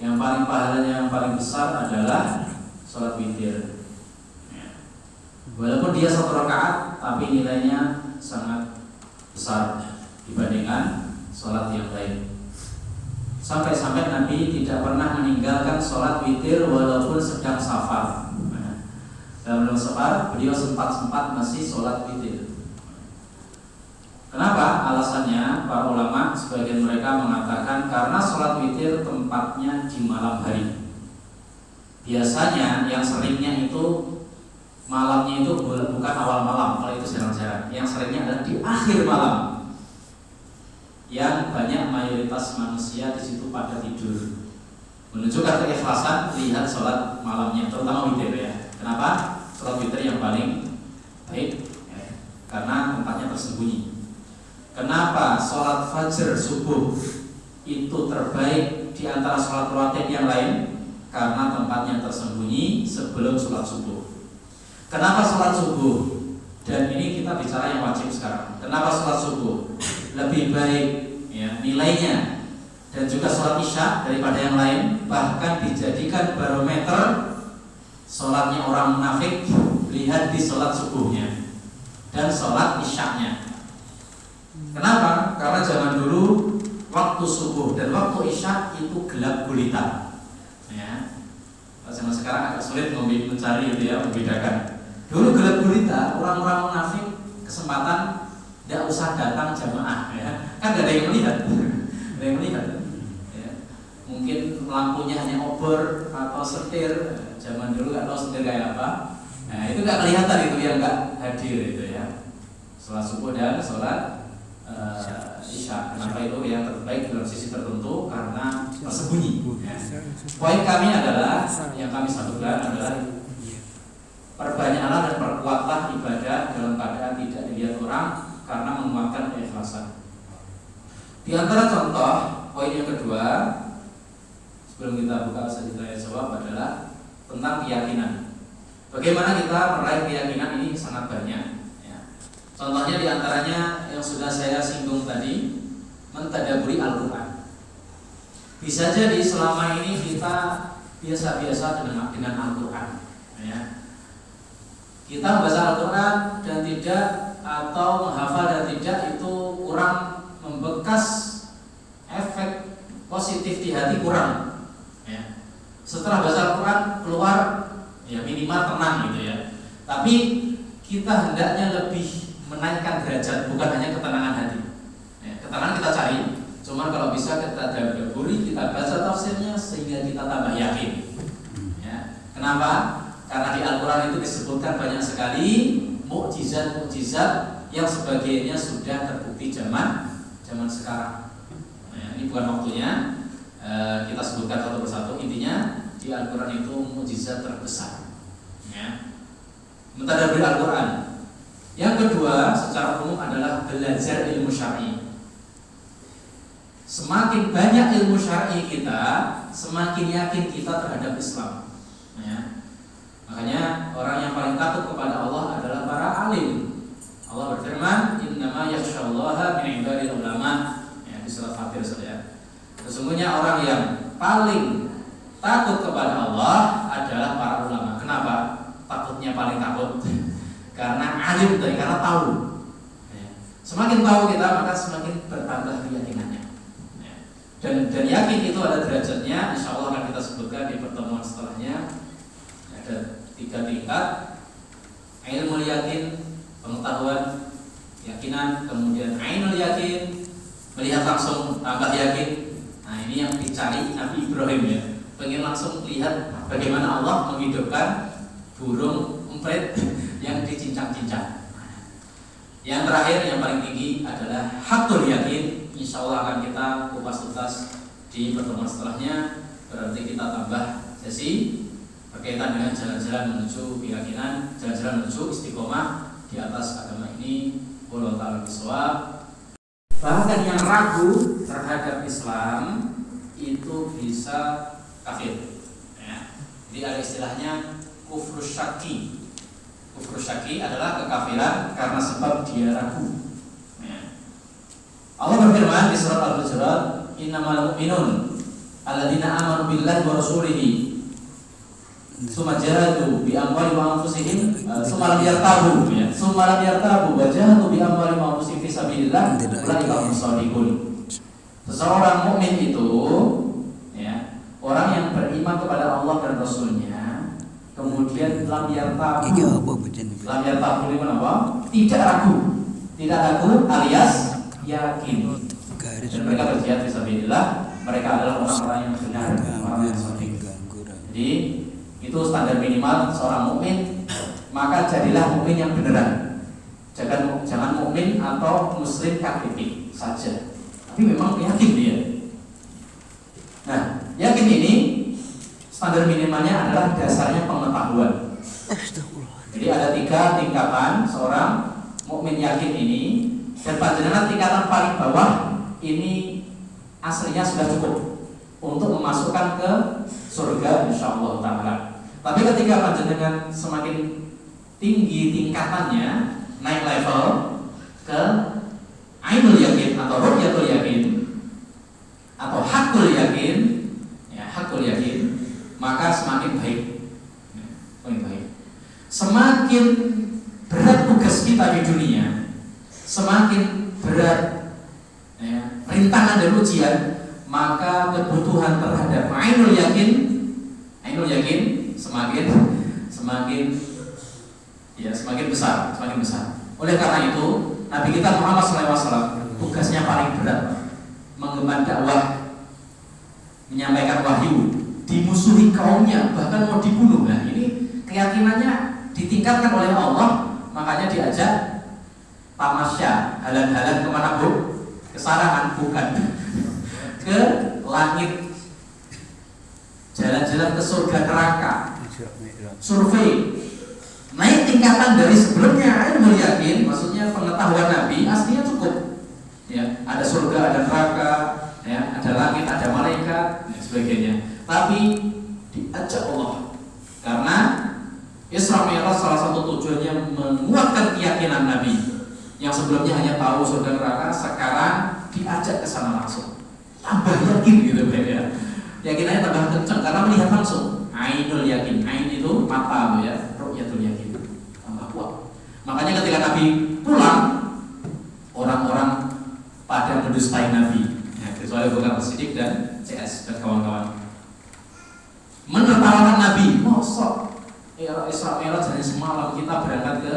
yang paling pahalanya yang paling besar adalah sholat witir. Walaupun dia 1 rakaat, tapi nilainya sangat besar dibandingkan sholat yang lain. Sampai-sampai Nabi tidak pernah meninggalkan sholat witir walaupun sedang safar. Dalam safar, beliau sempat masih sholat witir. Kenapa? Alasannya para ulama sebagian mereka mengatakan karena sholat witir tempatnya di malam hari. Biasanya yang seringnya itu malamnya itu bukan awal malam, kalau itu jarang-jarang. Yang seringnya adalah di akhir malam. Yang banyak mayoritas manusia di situ pada tidur. Menunjukkan keikhlasan, lihat sholat malamnya, terutama witir ya. Kenapa? Sholat witir yang paling baik ya, karena tempatnya tersembunyi. Kenapa sholat fajar subuh itu terbaik di antara sholat rawatib yang lain? Karena tempatnya tersembunyi sebelum sholat subuh. Kenapa sholat subuh? Dan ini kita bicara yang wajib sekarang. Kenapa sholat subuh lebih baik ya, nilainya, dan juga sholat isya daripada yang lain? Bahkan dijadikan barometer sholatnya orang munafik, lihat di sholat subuhnya dan sholat isyanya. Kenapa? Karena zaman dulu waktu subuh dan waktu isya itu gelap gulita. Ya. Zaman sekarang agak sulit mencari itu ya, membedakan. Dulu gelap gulita, orang-orang munafik kesempatan tidak usah datang jamaah, ya. Kan gak ada yang melihat. Ada yang melihat kan? Ya. Mungkin lampunya hanya obor atau setir. Zaman dulu nggak tahu setir kayak apa. Nah itu nggak kelihatan itu yang nggak hadir itu ya. Sholat subuh dan sholat isya. Kenapa itu yang terbaik dalam sisi tertentu? Karena tersembunyi. Ya. Poin kami adalah yang kami satukan adalah perbanyaklah dan perkuatlah ibadah dalam keadaan tidak dilihat orang karena menguatkan keikhlasan. Di antara contoh poin yang kedua sebelum kita buka tanya jawab adalah tentang keyakinan. Bagaimana kita meraih keyakinan ini sangat banyak. Contohnya diantaranya yang sudah saya singgung tadi, mentadaburi Al-Quran. Bisa jadi selama ini kita biasa-biasa dengan Al-Quran ya. Kita membaca Al-Quran dan tidak, atau menghafal dan tidak, itu kurang membekas, efek positif di hati kurang ya. Setelah baca Al-Quran keluar ya minimal tenang gitu ya. Tapi kita hendaknya lebih menaikkan derajat, bukan hanya ketenangan hati ya, ketenangan kita cari, cuman kalau bisa kita daburi, kita baca tafsirnya sehingga kita tambah yakin ya. Kenapa? Karena di Al-Quran itu disebutkan banyak sekali mukjizat-mukjizat yang sebagainya sudah terbukti zaman sekarang ya, ini bukan waktunya kita sebutkan satu persatu. Intinya di Al-Quran itu mukjizat terbesar ya. Mentadaburi Al-Quran. Yang kedua secara umum adalah belajar ilmu syar'i. Semakin banyak ilmu syar'i kita, semakin yakin kita terhadap Islam ya. Makanya orang yang paling takut kepada Allah adalah para alim. Allah berfirman, "Innama yakhsyallaha min ibadil ulama." Ya, di surat Fatir saja. Sesungguhnya orang yang paling takut kepada Allah adalah para ulama. Kenapa? Takutnya paling takut karena alim tadi, karena tahu ya. Semakin tahu kita maka semakin bertambah keyakinannya ya. Dan yakin itu ada derajatnya. Insya Allah akan kita sebutkan di pertemuan setelahnya. Ada 3 tingkat: ilmu yakin, pengetahuan, keyakinan, kemudian ainul yakin, melihat langsung tambah yakin. Nah ini yang dicari Nabi Ibrahim ya, pengen langsung lihat bagaimana Allah menghidupkan burung emprit yang dicincang-cincang. Yang terakhir yang paling tinggi adalah hakul yakin. Insya Allah akan kita kupas tuntas di pertemuan setelahnya. Berarti kita tambah sesi berkaitan dengan jalan-jalan menuju keyakinan, jalan-jalan menuju istiqomah di atas agama ini. Wallahu ta'ala bishawab. Bahkan yang ragu terhadap Islam itu bisa kafir ya. Jadi ada istilahnya kufrus syaki. Kufrus syaki adalah kekafiran karena sebab dia ragu ya. Allah berfirman di surat Al-Hujurat, "Innamal mu'minun alladzina amanu billahi wa rasulihi summa jahadu bi amwalihim wa anfusihim summa lam yartabu ya. Summa lam yartabu wa jahadu bi amwalihim wa anfusihim fi sabilillah ulaika humus shadiqun." Seseorang mukmin itu ya, orang yang beriman kepada Allah dan Rasulnya, kemudian lam yartabu ini apa? Tidak ragu alias yakin. Dan mereka berjihad fisabilillah, mereka adalah orang-orang yang benar, orang yang shadiq. Jadi itu standar minimal seorang mukmin. Maka jadilah mukmin yang beneran. Jangan mukmin atau muslim KTP saja, tapi memang yakin dia. Nah, yakin ini standar minimalnya adalah dasarnya pengetahuan. Jadi ada 3 tingkatan seorang mukmin yakin ini, dan panjenengan tingkatan paling bawah ini aslinya sudah cukup untuk memasukkan ke surga insyaallah taala. Tapi ketika panjenengan semakin tinggi tingkatannya, naik level ke ainul yakin atau ru'yatul yakin atau hakul yakin ya, hakul yakin, maka semakin baik. Semakin berat tugas kita di dunia, semakin berat ya, rintangan dan ujian, maka kebutuhan terhadap ainul yakin semakin besar. Oleh karena itu Nabi kita Muhammad SAW tugasnya paling berat mengemban dakwah, menyampaikan wahyu, dimusuhi kaumnya, bahkan mau dibunuh. Nah, ini keyakinannya ditingkatkan oleh Allah, makanya diajak tamasya, halan-halan kemana Bu? Kesarangan, bukan ke langit, jalan-jalan ke surga neraka, survei, naik tingkatan dari sebelumnya. Ilmu yakin, maksudnya pengetahuan Nabi aslinya cukup. Ya, ada surga, ada neraka, ya, ada langit, ada malaikat, dan sebagainya. Tapi diajak Allah, karena Isra Mi'raj salah satu tujuannya menguatkan keyakinan Nabi yang sebelumnya hanya tahu surga neraka, sekarang diajak ke sana langsung. Tambah yakin gitu ya. Yakinannya tambah kencang karena melihat langsung. Ainul yakin, ain itu mata ya, ru'yatul yakin. Tambah kuat. Makanya ketika Nabi pulang, orang-orang pada mendustai Nabi. Ya, kecuali Bakar Siddiq dan CS dan kawan-kawan. Menertawakan Nabi, mosok Isra Mi'raj hanya semalam, kita berangkat ke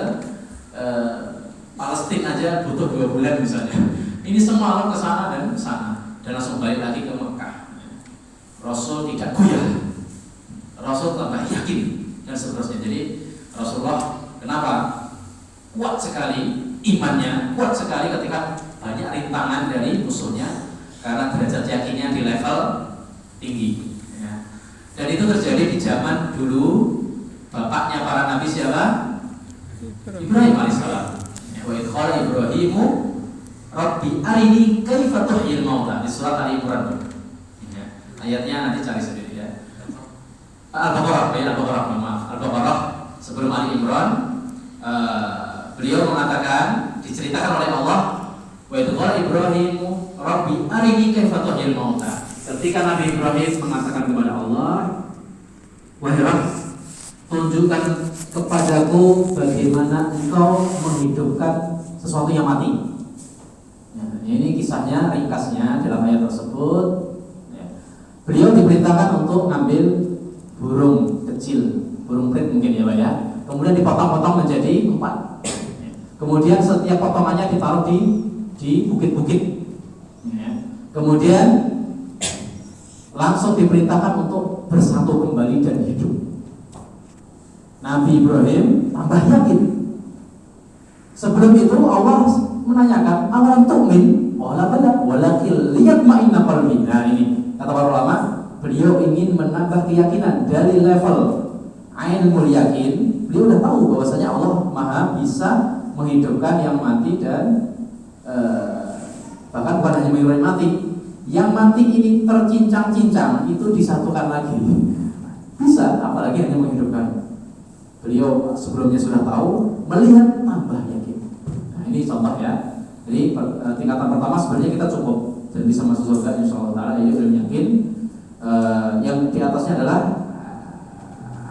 Palestina aja butuh 2 bulan misalnya. Ini semalam ke sana dan ke sana dan langsung balik lagi ke Mekah. Rasul tidak goyah, Rasul tambah yakin dan seterusnya. Jadi Rasulullah kenapa kuat sekali imannya, kuat sekali ketika banyak rintangan dari musuhnya, karena derajat yakinnya di level tinggi. Ya. Dan itu terjadi di zaman dulu. Bapaknya para nabi siapa? Ibrahim alaihissalam. Wa idh qala Ibrahimu Rabbi arini kaifa tuhyil mauta, di surat Ali Imran. Ya. Ayatnya nanti cari sendiri ya. Al-Baqarah, maaf. Al-Baqarah sebelum Ali Imran. Beliau mengatakan, diceritakan oleh Allah, wa idh qala Ibrahimu Rabbi arini kaifa tuhyil mauta. Ketika Nabi Ibrahim mengatakan kepada Allah, wahai Rabb, tunjukkan kepadaku bagaimana engkau menghidupkan sesuatu yang mati. Nah, ini kisahnya, ringkasnya dalam ayat tersebut. Ya. Beliau diperintahkan untuk ngambil burung kecil, burung prit mungkin ya Pak ya. Kemudian dipotong-potong menjadi 4. Ya. Kemudian setiap potongannya ditaruh di bukit-bukit. Ya. Kemudian langsung diperintahkan untuk bersatu kembali dan hidup. Nabi Ibrahim tambah yakin. Sebelum itu Allah menanyakan, awalam tu'min? Qala bala, walakin liyatma'inna qalbi. Nah ini kata para ulama, beliau ingin menambah keyakinan dari level ainul yakin. Beliau sudah tahu bahwasanya Allah Maha bisa menghidupkan yang mati dan bahkan bukan hanya menghidupkan mati, yang mati ini tercincang-cincang itu disatukan lagi. Bisa, apalagi hanya menghidupkan. Beliau sebelumnya sudah tahu, melihat tambah yakin. Nah ini contoh ya. Jadi tingkatan pertama sebenarnya kita cukup dan bisa masuk surga insyaallah taala, yaitu ilmu yakin. Yang di atasnya adalah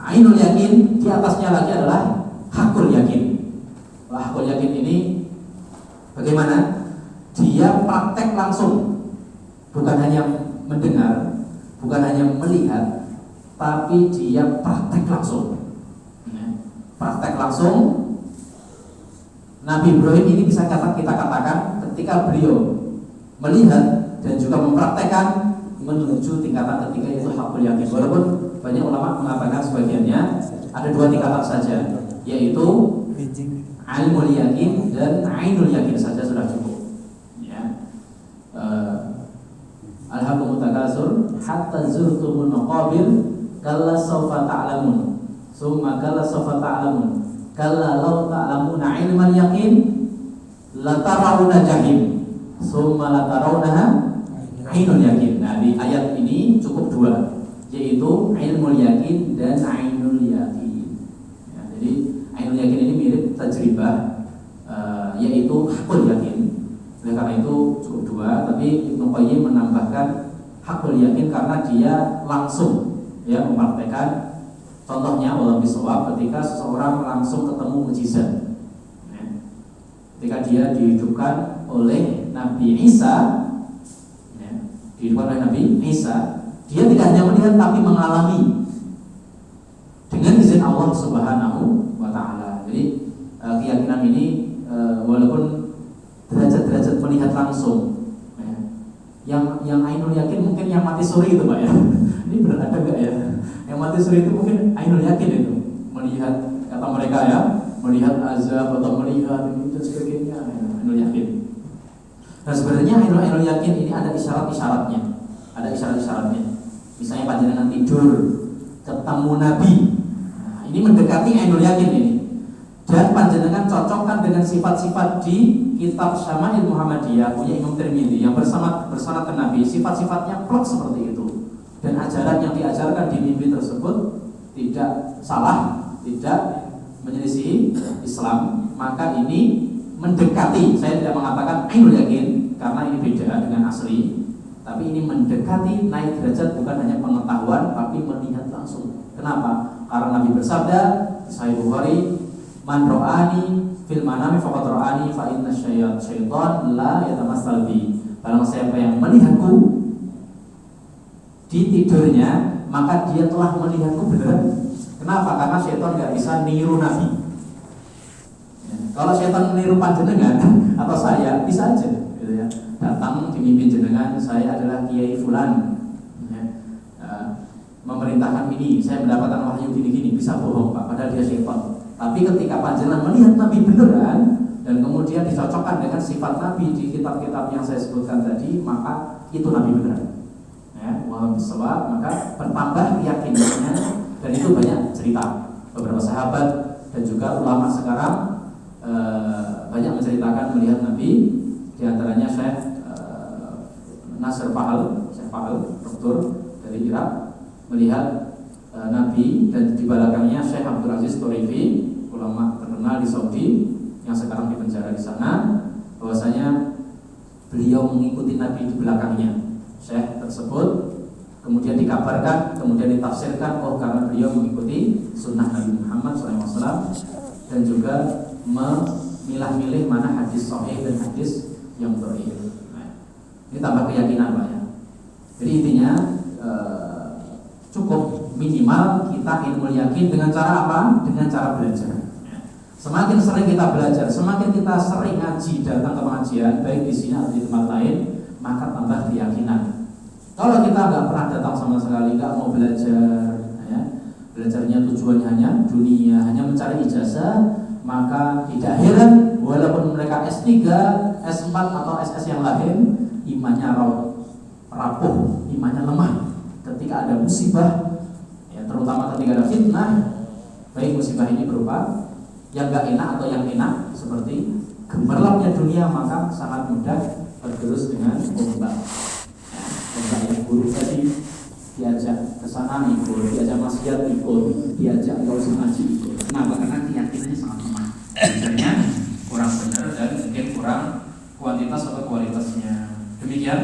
ainul yakin, di atasnya lagi adalah hakul yakin. Hakul yakin ini bagaimana? Dia praktek langsung, bukan hanya mendengar, bukan hanya melihat, tapi dia praktek langsung. Praktek langsung. Nabi Ibrahim ini bisa kita katakan ketika beliau melihat dan juga mempraktekkan menuju tingkatan ketiga, yaitu hakul yakin. Walaupun banyak ulama mengatakan sebagiannya ada 2 tingkatan saja, yaitu ilmul yakin dan ainul yakin saja sudah cukup. Ya. Alhaakumut takatsur hatta zurtumul maqabir kalla sawfa ta'lamun. Summa kalla sawfa ta'lamun. Kalla law ta'lamuna 'ilmal yaqin la tarawna jahim. Summa la tarawnaha 'ainul yaqin. Nah, di ayat ini cukup 2, yaitu ilmul yakin dan 'ainul yaqin. Ya, jadi 'ainul yakin ini mirip tajribah, yaitu hakul yakin. Oleh karena itu cukup 2, tapi Ibnu Qayyim menambahkan hakul yakin karena dia langsung ya mempraktekkan. Contohnya walau bisawab, ketika seseorang langsung ketemu mukjizat, ya. Ketika dia dihidupkan oleh Nabi Isa, ya. Dihidupkan oleh Nabi Isa, dia tidak hanya melihat tapi mengalami dengan izin Allah Subhanahu wa Ta'ala. Jadi keyakinan ini walaupun derajat-derajat melihat langsung, ya. Yang ainul yakin mungkin yang mati suri itu Pak ya. Ini benar ada nggak ya? Yang mati suri itu mungkin ainul yakin itu, melihat kata mereka ya, melihat azab atau melihat ini dan sebagainya, ainul yakin. Nah sebenarnya ainul yakin ini ada isyarat-isyaratnya, ada isyarat-isyaratnya. Misalnya panjenengan tidur ketemu Nabi, nah, ini mendekati ainul yakin ini. Dan panjenengan cocokkan dengan sifat-sifat di kitab Syama'il Muhammadiyah punya Imam Tirmidzi yang bersanad ke Nabi, sifat-sifatnya plek seperti itu. Dan ajaran yang diajarkan di mimpi tersebut tidak salah, tidak menyelisihi Islam, maka ini mendekati, saya tidak mengatakan ainul yakin karena ini beda dengan asli, tapi ini mendekati naik derajat bukan hanya pengetahuan tapi melihat langsung. Kenapa? Karena Nabi bersabda Sahih Bukhari, man ro'ani fil manami faqad ro'ani fa inna syaitan la yatamassal bi. Barang siapa yang melihatku di tidurnya, maka dia telah melihatku beneran. Kenapa? Karena syaitan nggak bisa niru Nabi. Ya, kalau syaitan meniru panjenengan atau saya bisa aja, gitu ya. Datang di mimpi jenengan, saya adalah Kiai Fulan, ya. Memerintahkan ini, saya mendapatkan wahyu gini-gini, bisa bohong Pak, padahal dia syaitan. Tapi ketika panjenengan melihat Nabi beneran dan kemudian dicocokkan dengan sifat Nabi di kitab-kitab yang saya sebutkan tadi, maka itu Nabi beneran. Ya, maka bertambah keyakinannya, dan itu banyak cerita beberapa sahabat dan juga ulama sekarang banyak menceritakan melihat Nabi, diantaranya Syekh Nasr Fahal, doktor dari Irak, melihat Nabi, dan di belakangnya Syekh Abdul Aziz Torifi, ulama terkenal di Saudi yang sekarang dipenjara di sana, bahwasanya beliau mengikuti Nabi di belakangnya. Syekh tersebut kemudian dikabarkan, kemudian ditafsirkan, oh karena beliau mengikuti sunnah Nabi Muhammad SAW dan juga memilah-milih mana hadis sahih dan hadis yang dhaif. Nah, ini tambah keyakinan Pak ya. Jadi intinya cukup minimal kita ilmu yakin dengan cara apa? Dengan cara belajar. Semakin sering kita belajar, semakin kita sering ngaji, datang ke pengajian, baik di sini atau di tempat lain, maka tambah keyakinan. Kalau kita nggak pernah datang sama sekali, nggak mau belajar, ya, belajarnya tujuannya hanya dunia, hanya mencari ijazah, maka tidak heran walaupun mereka S3, S4 atau SS yang lain, imannya rapuh, imannya lemah. Ketika ada musibah, ya, terutama ketika ada fitnah, baik musibah ini berupa yang nggak enak atau yang enak, seperti gemerlapnya dunia, maka sangat mudah tergerus dengan ombak. Ombak yang buruk tadi, diajak ke sana ikut, diajak maksiat ikut, diajak nggak usah ngaji ikut. Kenapa? Karena keyakinannya sangat lemah. Biasanya kurang benar dan mungkin kurang kuantitas atau kualitasnya. Demikian.